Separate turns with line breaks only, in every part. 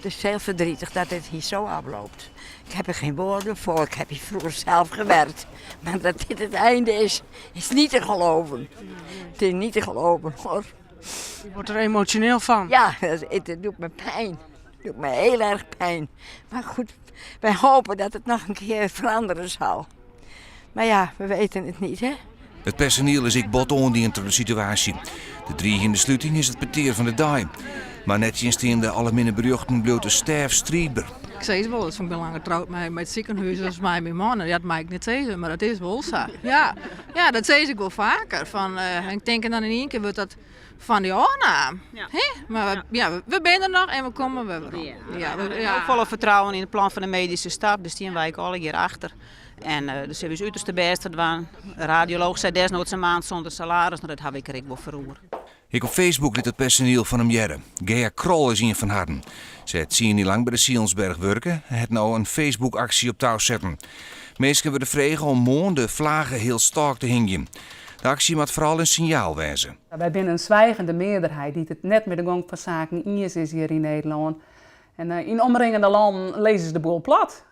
Het is heel verdrietig dat het hier zo afloopt. Ik heb er geen woorden voor. Ik heb hier vroeger zelf gewerkt. Maar dat dit het einde is niet te geloven. Het is niet te geloven, hoor.
Je wordt er emotioneel van.
Ja, het doet me pijn. Het doet me heel erg pijn. Maar goed, wij hopen dat het nog een keer veranderen zal. Maar ja, we weten het niet, hè.
Het personeel is ik bot ondient door de situatie. De 3 in de sluiting is het peteer van de dag. Maar netjes in de alle beruchten blote Stef Strieber.
Ik zei het wel, dat ik ben lang getrouwd met het ziekenhuis als mijn man. Dat mag ik niet zeggen, maar dat is wel zo. Ja, dat zei ik wel vaker. Ik denk dan in één keer wordt dat van die naam. Ja. Maar we zijn er nog en we komen weer.
Ja. Volle vertrouwen in het plan van de medische staf, dus die wijken alle hier achter. En dus hebben ze uiterst beste gedaan. De radioloog zei desnoods een maand zonder salaris, nou, dat heb ik er wel verroer.
Ik op Facebook liet het personeel van hem jaren. Gea Krol is een van harden. Ze het zien niet lang bij de Sielsberg werken en het nou een Facebook-actie op touw zetten. Mensen willen vragen om morgen de vlaggen heel sterk te hingen. De actie moet vooral een signaal wijzen.
Wij zijn een zwijgende meerderheid die het net met de gang van zaken eens is hier in Nederland. En in omringende landen lezen ze de boel plat.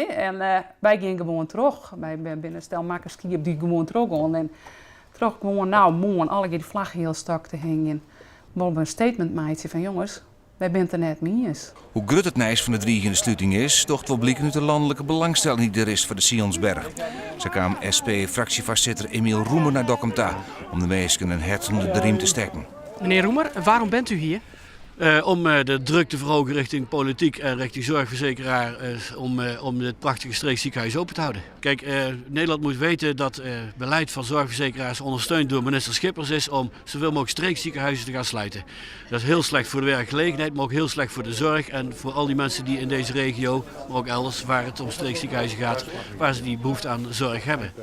En wij gaan gewoon terug. Wij zijn een stel makkers die gewoon terug gaan. En terug gewoon morgen alle die vlaggen heel sterk te hingen. We een statement maken van jongens, wij zijn het er net mee eens.
Hoe groot het nijs van de 3 in de sluiting is, toch wel blijken uit de landelijke belangstelling die er is voor de Sionsberg. Zo kwam SP-fractievoorzitter Emiel Roemer naar Dokkumta om de mensen een hart onder de riem te steken.
Meneer Roemer, waarom bent u hier?
Om de druk te verhogen richting politiek en richting zorgverzekeraar om het prachtige streekziekenhuis open te houden. Kijk, Nederland moet weten dat het beleid van zorgverzekeraars ondersteund door minister Schippers is om zoveel mogelijk streekziekenhuizen te gaan sluiten. Dat is heel slecht voor de werkgelegenheid, maar ook heel slecht voor de zorg en voor al die mensen die in deze regio, maar ook elders waar het om streekziekenhuizen gaat, waar ze die behoefte aan zorg hebben.